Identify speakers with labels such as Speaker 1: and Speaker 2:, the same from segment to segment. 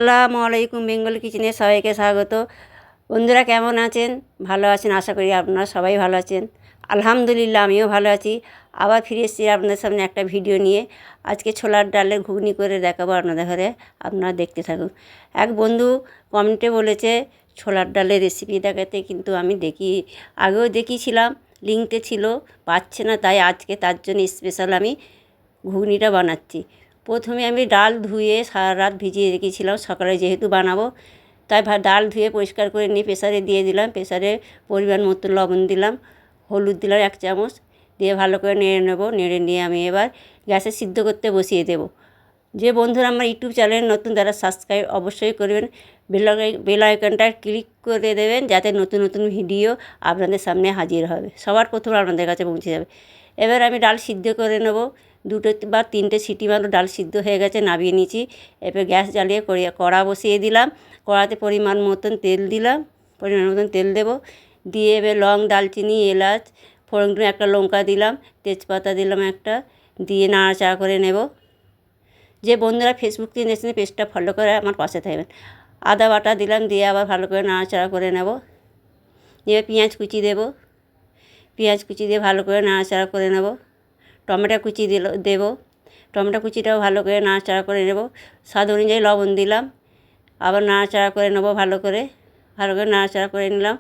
Speaker 1: আসসালামু আলাইকুম, বেঙ্গল কিচেনে সবাইকে স্বাগত। বন্ধুরা কেমন আছেন? ভালো আছেন, আশা করি আপনারা সবাই ভালো আছেন। আলহামদুলিল্লাহ, আমিও ভালো আছি। আবার ফিরে এসেছি আপনাদের সামনে একটা ভিডিও নিয়ে। আজকে ছোলার ডালের ঘুগনি করে দেখাবো আপনাদের ঘরে, আপনারা দেখতে থাকুন। এক বন্ধু কমেন্টে বলেছে ছোলার ডালের রেসিপি দেখাতে, কিন্তু আমি আগেও দেখিয়েছিলাম, লিঙ্কতে ছিল, পাচ্ছে না, তাই আজকে তার জন্য স্পেশাল আমি ঘুগনিটা বানাচ্ছি। প্রথমে আমি ডাল ধুয়ে সারা রাত ভিজিয়ে রেখেছিলাম, সকালে যেহেতু বানাবো তাই ডাল ধুয়ে পরিষ্কার করে নিয়ে প্রেসারে দিয়ে দিলাম। প্রেসারে পরিমাণ মতো লবণ দিলাম, হলুদ দিলাম 1 চামচ, দিয়ে ভালো করে নেড়ে নেবো। নেড়ে নিয়ে আমি এবার গ্যাসে সিদ্ধ করতে বসিয়ে দেবো। যে বন্ধুরা আমার ইউটিউব চ্যানেল নতুন, তারা সাবস্ক্রাইব অবশ্যই করবেন, বেল আইকনটা ক্লিক করে দেবেন, যাতে নতুন নতুন ভিডিও আপনাদের সামনে হাজির হবে, সবার প্রথমে আপনাদের কাছে পৌঁছে যাবে। এবার আমি ডাল সিদ্ধ করে নেব। 2 বা 3টে সিটি মারো, ডাল সিদ্ধ হয়ে গেছে, নামিয়ে নিয়েছি। এরপর গ্যাস জ্বালিয়ে কড়া বসিয়ে দিলাম। কড়াতে পরিমাণ মতন তেল দিলাম, পরিমাণ মতন তেল দেবো। দিয়ে এবার লং, দালচিনি, এলাচ, ফোড়ন, একটা লঙ্কা দিলাম, তেজপাতা দিলাম একটা, দিয়ে নাড়াচাড়া করে নেব। যে বন্ধুরা ফেসবুক থেকে দেখছেন, পেজটা ফলো করে আমার পাশে থাকবেন। আদা বাটা দিলাম, দিয়ে আবার ভালো করে নাড়াচাড়া করে নেব। এবার পেঁয়াজ কুচি দেব, পেঁয়াজ কুচি দিয়ে ভালো করে নাড়াচাড়া করে নেব। টমেটো কুচি দেব, টমেটো কুচিটাও ভালো করে নাড়াচাড়া করে নেব। স্বাদ অনুযায়ী লবণ দিলাম, আবার নাড়াচাড়া করে নেব। ভালো করে নাড়াচাড়া করে নিলাম।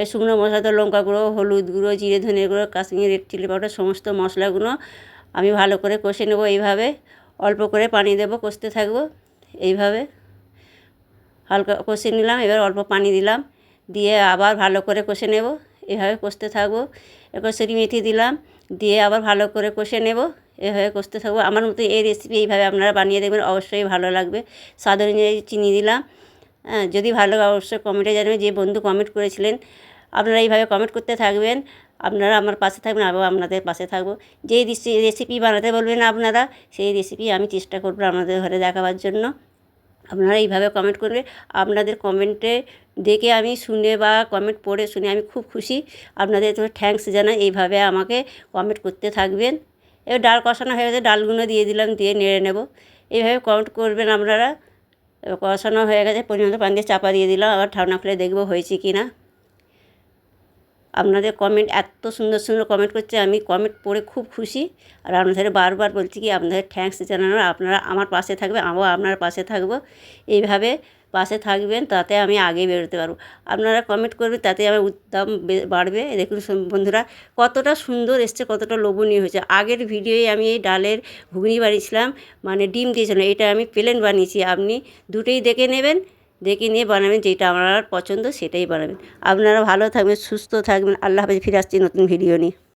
Speaker 1: এর শুকনো মশলা তো লঙ্কা গুঁড়ো, হলুদ গুঁড়ো, জিরে ধনে গুঁড়ো, কাশ্মীরি রেড চিলি পাউডার, সমস্ত মশলাগুলো আমি ভালো করে কষে নেব। এইভাবে অল্প করে পানি দেব, কষতে থাকবো। এইভাবে হালকা কষে নিলাম, এবার অল্প পানি দিলাম, দিয়ে আবার ভালো করে কষে নেব। এভাবে কষতে থাকবো। কসুরি মেথি দিলাম, দিয়ে আবার ভালো করে কষে নেব। এভাবে কষতে থাকবো। আমার মতো এই রেসিপি এইভাবে আপনারা বানিয়ে দেখবেন, অবশ্যই ভালো লাগবে। স্বাদ অনুযায়ী চিনি দিলাম। যদি ভালো অবশ্যই কমেন্টে জানাবেন। যে বন্ধু কমেন্ট করেছিলেন, আপনারা এইভাবে কমেন্ট করতে থাকবেন, আপনারা আমার পাশে থাকবেন, আবার আপনাদের পাশে থাকবো। যেই রেসিপি বানাতে বলবেন আপনারা, সেই রেসিপি আমি চেষ্টা করবো আপনাদের ঘরে দেখাবার জন্য। আপনারা এইভাবে কমেন্ট করবে। আপনাদের কমেন্টে দেখে আমি শুনে বা কমেন্ট পড়ে শুনে আমি খুব খুশি। আপনাদের তো থ্যাঙ্কস জানাই, এইভাবে আমাকে কমেন্ট করতে থাকবেন। এবার ডাল কষানো হয়ে গেছে, ডালগুলো দিয়ে দিলাম, দিয়ে নেড়ে নেব। এইভাবে কমেন্ট করবেন আপনারা। এবার কষানো হয়ে গেছে, পরিমাণ পানি দিয়ে চাপা দিয়ে দিলাম, আবার ঢাকনা খুলে দেখবো হয়েছে কি না। আপনাদের কমেন্ট এত সুন্দর সুন্দর কমেন্ট করছে, আমি কমেন্ট পড়ে খুব খুশি। আর আপনাদের বারবার বলছি কি, আপনাদের থ্যাঙ্কস জানানোর। আপনারা আমার পাশে থাকবে, আমিও আপনার পাশে থাকবো। এইভাবে পাশে থাকবেন, তাতে আমি আগে বেরোতে পারবো। আপনারা কমেন্ট করবেন, তাতে আমার উদ্যম বাড়বে। দেখুন বন্ধুরা, কতটা সুন্দর এসছে, কতটা লোভনীয় হয়েছে। আগের ভিডিওয়ে আমি এই ডালের ঘুগনি বানিয়েছিলাম, মানে ডিম দিয়েছিলাম। এটা আমি প্লেন বানিয়েছি। আপনি দুটোই দেখে নেবেন, দেখে নিয়ে বানাবেন, যেটা আপনার পছন্দ সেটাই বানাবেন। আপনারা ভালো থাকবেন, সুস্থ থাকবেন। আল্লাহ হাফেজ। ফিরে আসছি নতুন ভিডিও নিয়ে।